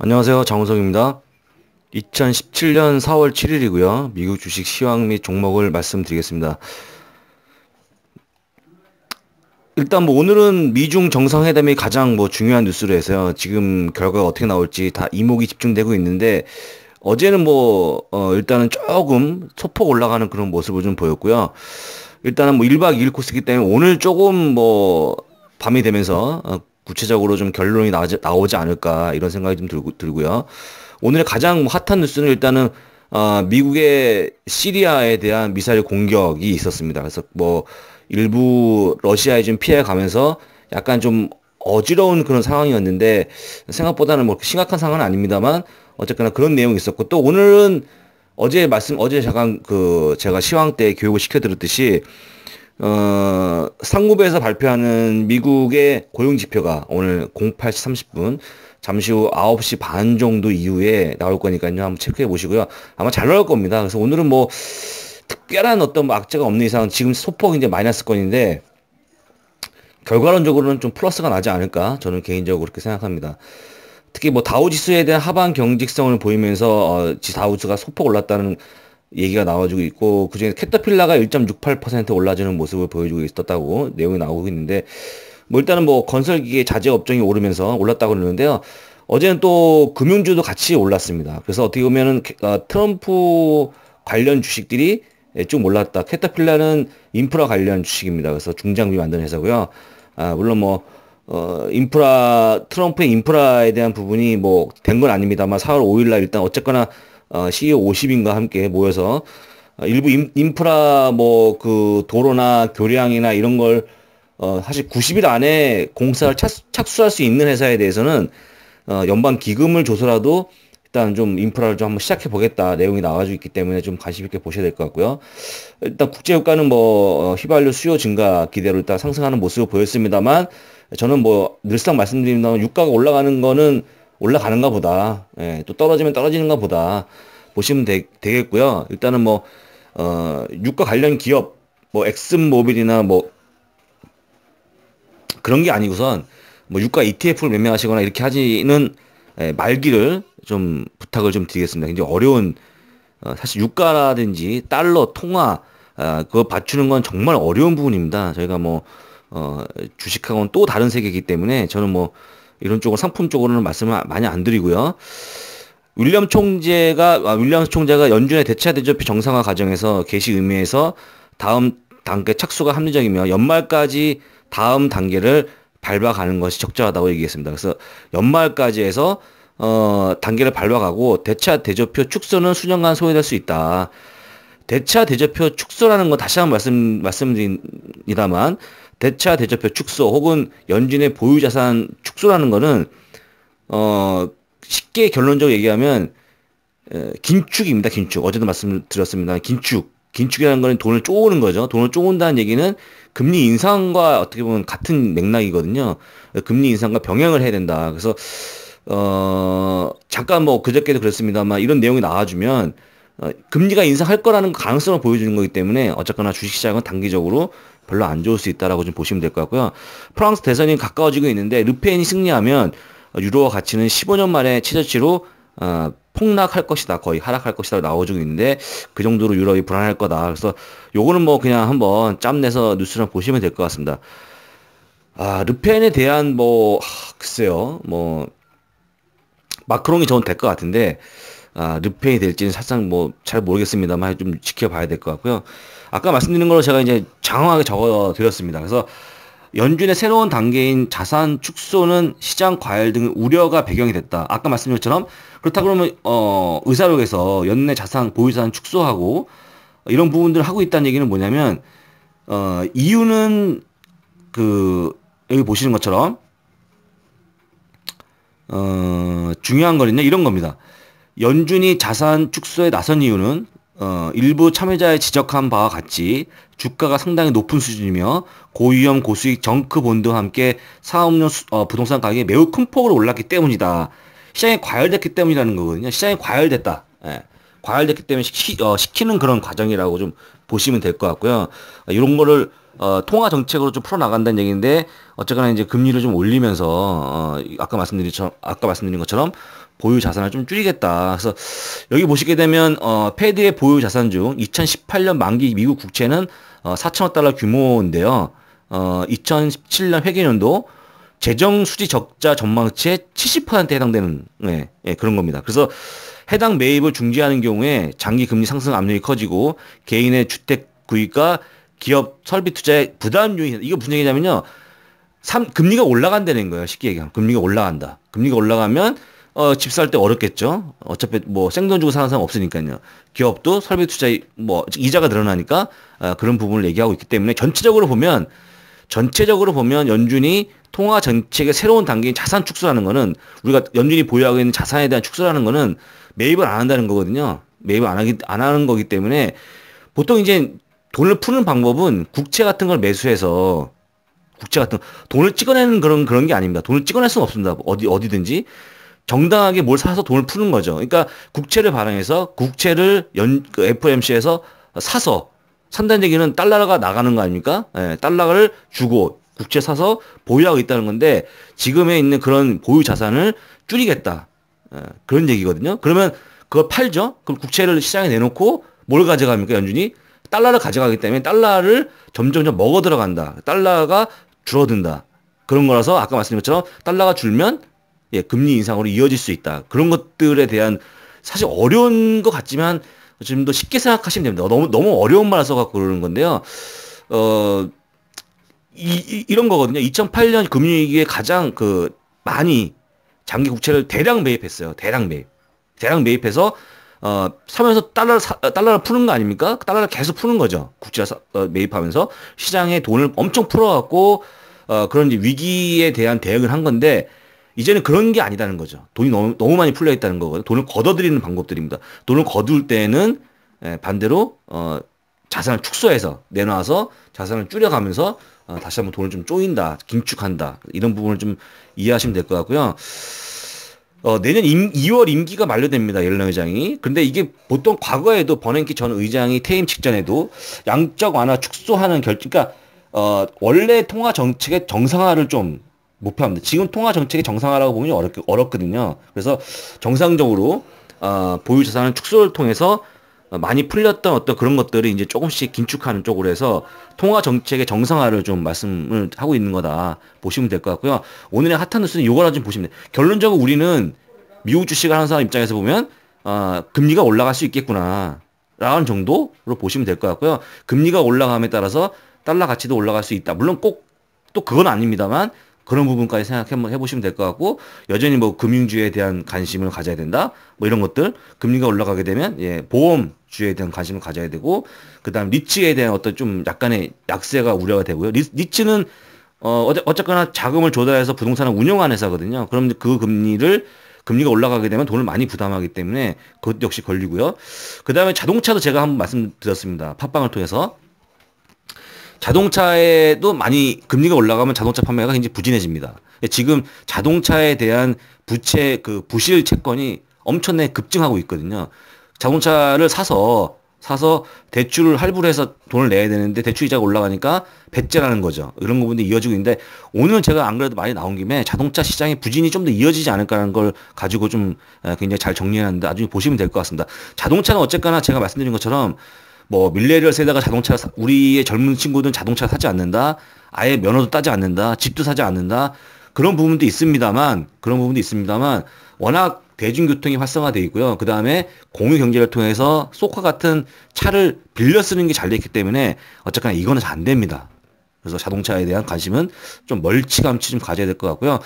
안녕하세요. 장우성입니다. 2017년 4월 7일이고요. 미국 주식 시황 및 종목을 말씀드리겠습니다. 일단 뭐 오늘은 미중 정상회담이 가장 뭐 중요한 뉴스로 해서요. 지금 결과가 어떻게 나올지 다 이목이 집중되고 있는데 어제는 뭐 일단은 조금 소폭 올라가는 그런 모습을 좀 보였고요. 일단은 뭐 1박 2일 코스이기 때문에 오늘 조금 뭐 밤이 되면서 구체적으로 좀 결론이 나오지 않을까 이런 생각이 좀 들고요. 오늘의 가장 뭐 핫한 뉴스는 일단은 미국의 시리아에 대한 미사일 공격이 있었습니다. 그래서 뭐 일부 러시아에 좀 피해 가면서 약간 좀 어지러운 그런 상황이었는데 생각보다는 뭐 심각한 상황은 아닙니다만 어쨌거나 그런 내용이 있었고 또 오늘은 어제 잠깐 그 제가 시황 때 교육을 시켜드렸듯이 상무부에서 발표하는 미국의 고용 지표가 오늘 08시 30분 잠시 후 9시 반 정도 이후에 나올 거니까요. 한번 체크해 보시고요. 아마 잘 나올 겁니다. 그래서 오늘은 뭐 특별한 어떤 뭐 악재가 없는 이상 지금 소폭 이제 마이너스권인데 결과론적으로는 좀 플러스가 나지 않을까 저는 개인적으로 그렇게 생각합니다. 특히 뭐 다우지수에 대한 하방 경직성을 보이면서 다우지수가 소폭 올랐다는 얘기가 나와주고 있고 그중에 캐터필라가 1.68% 올라주는 모습을 보여주고 있었다고 내용이 나오고 있는데 뭐 일단은 뭐 건설기계 자재 업종이 오르면서 올랐다고 그러는데요. 어제는 또 금융주도 같이 올랐습니다. 그래서 어떻게 보면은 트럼프 관련 주식들이 좀 올랐다. 캐터필라는 인프라 관련 주식입니다. 그래서 중장비 만드는 회사고요. 물론 뭐 트럼프의 인프라에 대한 부분이 뭐 된 건 아닙니다만 4월 5일 날 일단 어쨌거나 CEO 50인과 함께 모여서 일부 인프라 뭐 그 도로나 교량이나 이런 걸 사실 90일 안에 공사를 착수할 수 있는 회사에 대해서는 연방 기금을 줘서라도 일단 좀 인프라를 좀 한번 시작해 보겠다 내용이 나와주고 있기 때문에 좀 관심 있게 보셔야 될 것 같고요. 일단 국제 유가는 뭐 휘발유 수요 증가 기대로 일단 상승하는 모습을 보였습니다만 저는 뭐 늘상 말씀드립니다만 유가가 올라가는 거는 올라가는가 보다. 예, 또 떨어지면 떨어지는가 보다. 보시면 되겠고요. 일단은 뭐 유가 관련 기업 뭐 엑슨모빌이나 뭐 그런 게 아니고선 뭐 유가 ETF를 매매하시거나 이렇게 하지는 말기를 좀 부탁을 좀 드리겠습니다. 굉장히 어려운 사실 유가라든지 달러 통화 그거 맞추는 건 정말 어려운 부분입니다. 저희가 뭐 주식하고는 또 다른 세계이기 때문에 저는 뭐 이런 쪽으로 상품 쪽으로는 말씀을 많이 안 드리고요. 윌리엄스 총재가 연준의 대차 대조표 정상화 과정에서 개시 의미에서 다음 단계 착수가 합리적이며 연말까지 다음 단계를 밟아가는 것이 적절하다고 얘기했습니다. 그래서 연말까지 해서 단계를 밟아가고 대차 대조표 축소는 수년간 소요될 수 있다. 대차 대조표 축소라는 거 다시 한번 말씀드립니다만 대차 대조표 축소 혹은 연준의 보유 자산 축소라는 거는 쉽게 결론적으로 얘기하면 긴축입니다. 긴축. 어제도 말씀드렸습니다. 긴축이라는 거는 돈을 쪼으는 거죠. 돈을 쪼은다는 얘기는 금리 인상과 어떻게 보면 같은 맥락이거든요. 금리 인상과 병행을 해야 된다. 그래서 잠깐 뭐 그저께도 그랬습니다만 이런 내용이 나와주면 금리가 인상할 거라는 가능성을 보여주는 거기 때문에 어쨌거나 주식시장은 단기적으로 별로 안 좋을 수 있다라고 좀 보시면 될 것 같고요. 프랑스 대선이 가까워지고 있는데 르페인이 승리하면 유로화 가치는 15년 만에 최저치로 폭락할 것이다. 거의 하락할 것이다 나와주고 있는데 그 정도로 유럽이 불안할 거다. 그래서 요거는 뭐 그냥 한번 짬내서 뉴스를 보시면 될 것 같습니다. 르펜에 대한 뭐 글쎄요. 뭐 마크롱이 저는 될 것 같은데 르펜이 될지는 사실상 뭐 잘 모르겠습니다만 좀 지켜봐야 될 것 같고요. 아까 말씀드린 걸로 제가 이제 장황하게 적어 드렸습니다. 그래서 연준의 새로운 단계인 자산 축소는 시장 과열 등 우려가 배경이 됐다. 아까 말씀드린 것처럼 그렇다 그러면 의사록에서 연내 자산 보유 자산 축소하고 이런 부분들을 하고 있다는 얘기는 뭐냐면 이유는 그 여기 보시는 것처럼 중요한 거는요 이런 겁니다. 연준이 자산 축소에 나선 이유는 일부 참여자의 지적한 바와 같이 주가가 상당히 높은 수준이며 고위험 고수익 정크 본드와 함께 사업용 부동산 가격이 매우 큰 폭으로 올랐기 때문이다. 시장이 과열됐기 때문이라는 거거든요. 시장이 과열됐다. 예. 과열됐기 때문에 시키는 그런 과정이라고 좀 보시면 될 것 같고요. 이런 거를 통화 정책으로 좀 풀어나간다는 얘기인데 어쨌거나 이제 금리를 좀 올리면서 아까 말씀드린 것처럼 보유 자산을 좀 줄이겠다. 그래서 여기 보시게 되면 패드의 보유 자산 중 2018년 만기 미국 국채는 4천억 달러 규모인데요. 2017년 회계연도 재정 수지 적자 전망치의 70%에 해당되는 그런 겁니다. 그래서 해당 매입을 중지하는 경우에 장기 금리 상승 압력이 커지고 개인의 주택 구입과 기업 설비 투자에 부담 요인. 이거 무슨 얘기냐면요. 금리가 올라간다는 거예요. 쉽게 얘기하면 금리가 올라간다. 금리가 올라가면 집 살 때 어렵겠죠. 어차피 뭐 생돈 주고 사는 사람 없으니까요. 기업도 설비 투자 뭐 이자가 늘어나니까 그런 부분을 얘기하고 있기 때문에 전체적으로 보면 연준이 통화 정책의 새로운 단계인 자산 축소라는 거는 우리가 연준이 보유하고 있는 자산에 대한 축소라는 거는 매입을 안 한다는 거거든요. 매입을 안 하는 거기 때문에 보통 이제 돈을 푸는 방법은 국채 같은 걸 매수해서 돈을 찍어내는 그런 게 아닙니다. 돈을 찍어낼 수는 없습니다. 어디든지 정당하게 뭘 사서 돈을 푸는 거죠. 그러니까 국채를 발행해서 국채를 그 FOMC에서 산다는 얘기는 달러가 나가는 거 아닙니까? 예, 달러를 주고 국채 사서 보유하고 있다는 건데 지금에 있는 그런 보유 자산을 줄이겠다. 그런 얘기거든요. 그러면 그걸 팔죠. 그럼 국채를 시장에 내놓고 뭘 가져갑니까? 연준이 달러를 가져가기 때문에 달러를 점점 먹어 들어간다. 달러가 줄어든다. 그런 거라서 아까 말씀드린 것처럼 달러가 줄면 금리 인상으로 이어질 수 있다. 그런 것들에 대한 사실 어려운 것 같지만 좀 더 쉽게 생각하시면 됩니다. 너무 어려운 말을 써갖고 그러는 건데요. 이런 거거든요. 2008년 금융위기에 가장 많이 장기 국채를 대량 매입했어요. 대량 매입해서 사면서 달러를 푸는 거 아닙니까? 달러를 계속 푸는 거죠. 국채 매입하면서 시장에 돈을 엄청 풀어갖고 그런 이제 위기에 대한 대응을 한 건데 이제는 그런 게 아니다는 거죠. 돈이 너무 많이 풀려 있다는 거거든요. 돈을 걷어들이는 방법들입니다. 돈을 거둘 때는 반대로 자산을 축소해서 내놔서 자산을 줄여가면서 다시 한번 돈을 좀 조인다, 긴축한다 이런 부분을 좀 이해하시면 될 것 같고요. 내년 2월 임기가 만료됩니다. 옐런 의장이. 근데 이게 보통 과거에도 버냉키 전 의장이 퇴임 직전에도 양적 완화 축소하는 그러니까 원래 통화 정책의 정상화를 좀 목표합니다. 지금 통화 정책의 정상화라고 보면 어렵거든요. 그래서 정상적으로 보유 자산을 축소를 통해서 많이 풀렸던 어떤 그런 것들을 이제 조금씩 긴축하는 쪽으로 해서 통화 정책의 정상화를 좀 말씀을 하고 있는 거다 보시면 될 것 같고요. 오늘의 핫한 뉴스는 이거라 좀 보시면 돼요. 결론적으로 우리는 미국 주식을 하는 사람 입장에서 보면 금리가 올라갈 수 있겠구나 라는 정도로 보시면 될 것 같고요. 금리가 올라감에 따라서 달러 가치도 올라갈 수 있다. 물론 꼭 또 그건 아닙니다만 그런 부분까지 생각해 한번 해보시면 될 것 같고 여전히 뭐 금융주에 대한 관심을 가져야 된다. 뭐 이런 것들 금리가 올라가게 되면 보험주에 대한 관심을 가져야 되고 그다음 리츠에 대한 어떤 좀 약간의 약세가 우려가 되고요. 리츠는 어쨌거나 자금을 조달해서 부동산을 운영하는 회사거든요. 그럼 그 금리가 올라가게 되면 돈을 많이 부담하기 때문에 그것 역시 걸리고요. 그다음에 자동차도 제가 한번 말씀드렸습니다. 팟빵을 통해서. 자동차에도 많이 금리가 올라가면 자동차 판매가 굉장히 부진해집니다. 지금 자동차에 대한 부실 채권이 엄청나게 급증하고 있거든요. 자동차를 사서 대출을 할부를 해서 돈을 내야 되는데 대출 이자가 올라가니까 배째라는 거죠. 이런 부분도 이어지고 있는데 오늘 제가 안 그래도 많이 나온 김에 자동차 시장의 부진이 좀 더 이어지지 않을까라는 걸 가지고 좀 굉장히 잘 정리해놨는데 나중에 보시면 될 것 같습니다. 자동차는 어쨌거나 제가 말씀드린 것처럼 뭐 밀레니얼 세대가 우리의 젊은 친구들은 자동차 사지 않는다. 아예 면허도 따지 않는다. 집도 사지 않는다. 그런 부분도 있습니다만 워낙 대중교통이 활성화되어 있고요. 그다음에 공유 경제를 통해서 소카 같은 차를 빌려 쓰는 게 잘 돼 있기 때문에 어쨌거나 이거는 잘 안 됩니다. 그래서 자동차에 대한 관심은 좀 멀찌감치 좀 가져야 될 것 같고요.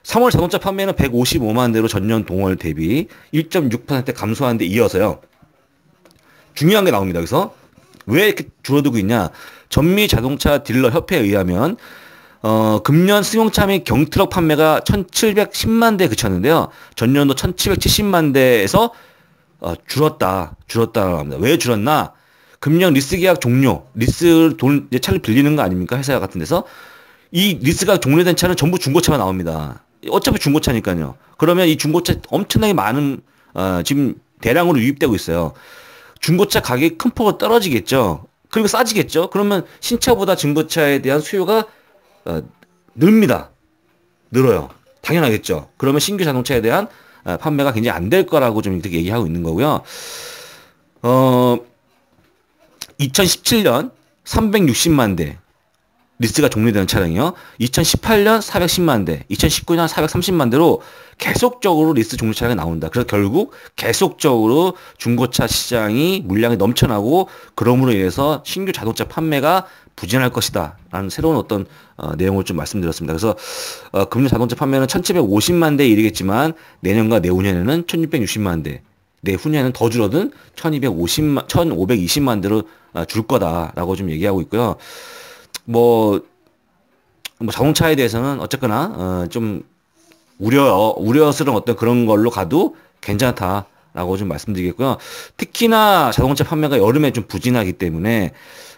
3월 자동차 판매는 155만 대로 전년 동월 대비 1.6% 감소한 데 이어서요. 중요한 게 나옵니다. 여기서 왜 이렇게 줄어들고 있냐? 전미 자동차 딜러 협회에 의하면 금년 승용차 및 경트럭 판매가 1,710만 대에 그쳤는데요. 전년도 1,770만 대에서 줄었다라고 합니다. 왜 줄었나? 금년 리스 계약 종료, 차를 빌리는 거 아닙니까? 회사 같은 데서 이 리스가 종료된 차는 전부 중고차가 나옵니다. 어차피 중고차니까요. 그러면 이 중고차 엄청나게 많은 지금 대량으로 유입되고 있어요. 중고차 가격이 큰 폭으로 떨어지겠죠. 그리고 싸지겠죠. 그러면 신차보다 중고차에 대한 수요가 늡니다. 늘어요. 당연하겠죠. 그러면 신규 자동차에 대한 판매가 굉장히 안 될 거라고 좀 이렇게 얘기하고 있는 거고요. 2017년 360만 대 리스트가 종료되는 차량이요. 2018년 410만 대, 2019년 430만 대로 계속적으로 리스트 종료 차량이 나온다. 그래서 결국 계속적으로 중고차 시장이 물량이 넘쳐나고 그럼으로 인해서 신규 자동차 판매가 부진할 것이다. 라는 새로운 어떤 내용을 좀 말씀드렸습니다. 그래서 금년 자동차 판매는 1750만 대에 이르겠지만 내년과 내후년에는 1660만 대, 내후년에는 더 줄어든 1520만 대로 줄 거다라고 좀 얘기하고 있고요. 뭐 자동차에 대해서는 어쨌거나 좀 우려스러운 어떤 그런 걸로 가도 괜찮다라고 좀 말씀드리겠고요. 특히나 자동차 판매가 여름에 좀 부진하기 때문에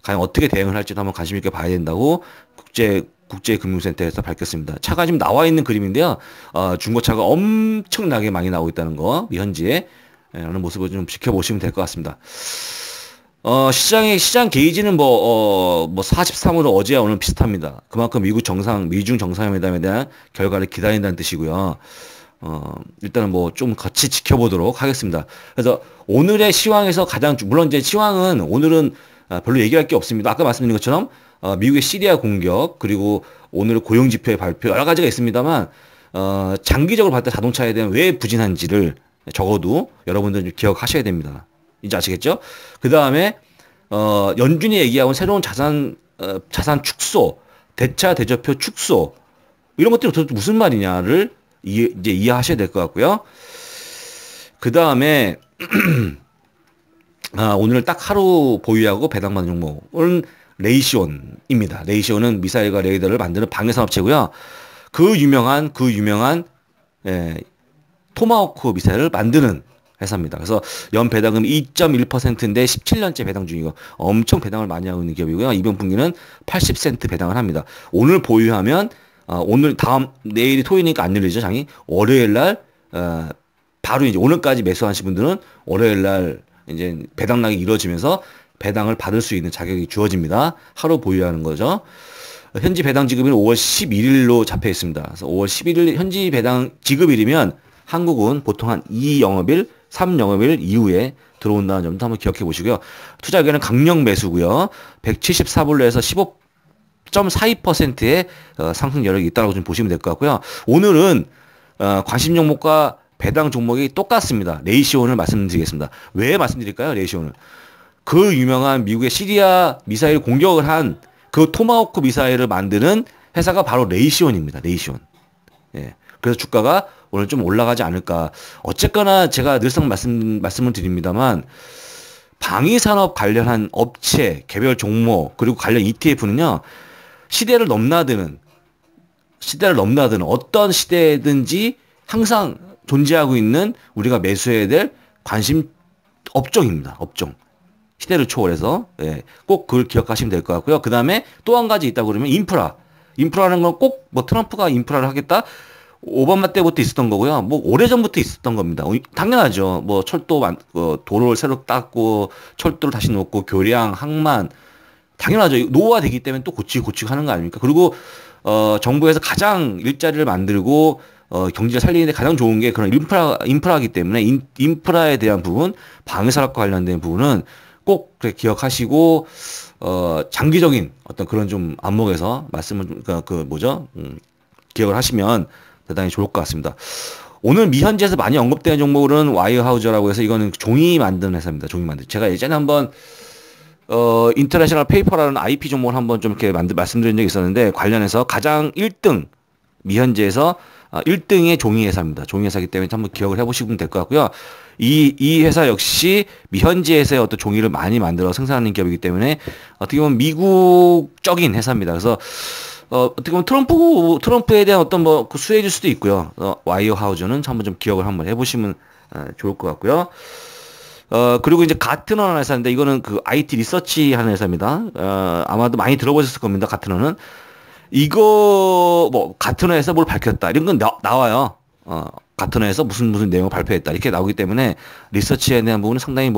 과연 어떻게 대응을 할지도 한번 관심 있게 봐야 된다고 국제금융센터에서 밝혔습니다. 차가 지금 나와 있는 그림인데요. 중고차가 엄청나게 많이 나오고 있다는 거, 현지에 라는 모습을 좀 지켜보시면 될 것 같습니다. 시장 게이지는 43으로 어제와 오늘 비슷합니다. 그만큼 미중 정상회담에 대한 결과를 기다린다는 뜻이고요. 일단은 좀 같이 지켜보도록 하겠습니다. 그래서 오늘의 시황에서 물론 이제 시황은 오늘은 별로 얘기할 게 없습니다. 아까 말씀드린 것처럼, 미국의 시리아 공격, 그리고 오늘 고용지표의 발표, 여러 가지가 있습니다만, 장기적으로 봤을 때 자동차에 대한 왜 부진한지를 적어도 여러분들 좀 기억하셔야 됩니다. 이제 아시겠죠? 그 다음에, 연준이 얘기하고 새로운 자산 축소, 대차 대조표 축소, 이런 것들이 도대체 무슨 말이냐를 이제 이해하셔야 될 것 같고요. 그 다음에, 오늘 딱 하루 보유하고 배당받는 종목은 레이시온입니다. 레이시온은 미사일과 레이더를 만드는 방해산업체고요. 그 유명한 토마호크 미사일을 만드는 회사입니다. 그래서 연 배당금 2.1%인데 17년째 배당 중이고 엄청 배당을 많이 하고 있는 기업이고요. 이번 분기는 80센트 배당을 합니다. 오늘 보유하면 오늘 내일이 토요일이니까 안 열리죠, 장이. 월요일 날 바로 이제 오늘까지 매수하신 분들은 월요일 날 이제 배당락이 이루어지면서 배당을 받을 수 있는 자격이 주어집니다. 하루 보유하는 거죠. 현지 배당 지급일은 5월 11일로 잡혀 있습니다. 그래서 5월 11일 현지 배당 지급일이면 한국은 보통 한 2영업일, 3영업일 이후에 들어온다는 점도 한번 기억해 보시고요. 투자 의견은 강력 매수고요. 174불러에서 15.42%의 상승 여력이 있다고 좀 보시면 될 것 같고요. 오늘은 관심 종목과 배당 종목이 똑같습니다. 레이시온을 말씀드리겠습니다. 왜 말씀드릴까요? 레이시온을. 그 유명한 미국의 시리아 미사일 공격을 한 그 토마호크 미사일을 만드는 회사가 바로 레이시온입니다. 레이시온. 예. 그래서 주가가 오늘 좀 올라가지 않을까. 어쨌거나 제가 늘상 말씀을 드립니다만 방위산업 관련한 업체, 개별 종목, 그리고 관련 ETF는요, 시대를 넘나드는 어떤 시대든지 항상 존재하고 있는 우리가 매수해야 될 관심 업종입니다. 업종. 시대를 초월해서, 예, 꼭 그걸 기억하시면 될 것 같고요. 그 다음에 또 한 가지 있다고 그러면 인프라라는 건 꼭 트럼프가 인프라를 하겠다. 오바마 때부터 있었던 거고요. 오래전부터 있었던 겁니다. 당연하죠. 도로를 새로 닦고, 철도를 다시 놓고, 교량, 항만. 당연하죠. 노후화되기 때문에 또 고치고 하는 거 아닙니까? 그리고, 정부에서 가장 일자리를 만들고, 경제를 살리는데 가장 좋은 게 그런 인프라이기 때문에, 인프라에 대한 부분, 방위산업과 관련된 부분은 꼭 기억하시고, 장기적인 어떤 그런 좀 안목에서 기억을 하시면 대단히 좋을 것 같습니다. 오늘 미현지에서 많이 언급되는 종목은 와이어하우저라고 해서 이거는 종이 만드는 회사입니다. 제가 예전에 한번 인터내셔널 페이퍼라는 IP 종목을 한번 좀 이렇게 말씀드린 적이 있었는데 관련해서 가장 1등 미현지에서 1등의 종이 회사입니다. 종이 회사이기 때문에 한번 기억을 해보시면 될 것 같고요. 이 회사 역시 미현지에서의 어떤 종이를 많이 만들어 생산하는 기업이기 때문에 어떻게 보면 미국적인 회사입니다. 그래서 어떻게 보면 트럼프에 대한 어떤 그 수혜일 수도 있고요. 와이어하우저는 한번 좀 기억을 한번 해보시면 좋을 것 같고요. 그리고 이제 가트너라는 회사인데 이거는 그 IT 리서치 하는 회사입니다. 아마도 많이 들어보셨을 겁니다. 가트너는. 이거 가트너에서 뭘 밝혔다. 이런 건 나와요. 가트너에서 무슨 내용을 발표했다. 이렇게 나오기 때문에 리서치에 대한 부분은 상당히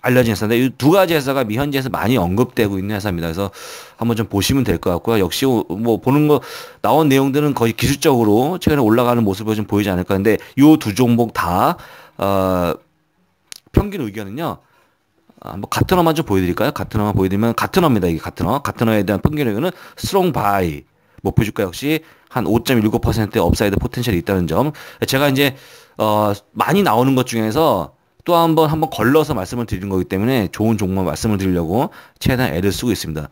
알려진 회사인데 이 두 가지 회사가 현지에서 많이 언급되고 있는 회사입니다. 그래서 한번 좀 보시면 될 것 같고요. 역시 뭐 보는 거 나온 내용들은 거의 기술적으로 최근에 올라가는 모습을 좀 보이지 않을까. 근데 이 두 종목 다 평균 의견은요. 한번 가트너만 좀 보여드릴까요? 가트너만 보여드리면 가트너입니다. 이게 가트너에 대한 평균 의견은 스트롱 바이. 목표 주가 역시 한 5.19%의 업사이드 포텐셜이 있다는 점. 제가 이제 많이 나오는 것 중에서 또 한번 걸러서 말씀을 드리는 거기 때문에 좋은 종목 말씀을 드리려고 최대한 애를 쓰고 있습니다.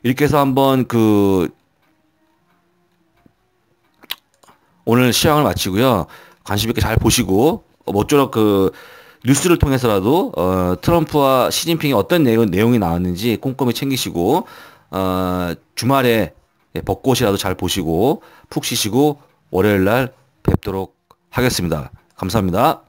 이렇게 해서 한번 오늘 시황을 마치고요. 관심 있게 잘 보시고 모쪼록 뉴스를 통해서라도 트럼프와 시진핑이 어떤 내용이 나왔는지 꼼꼼히 챙기시고 주말에 벚꽃이라도 잘 보시고 푹 쉬시고 월요일 날 뵙도록 하겠습니다. 감사합니다.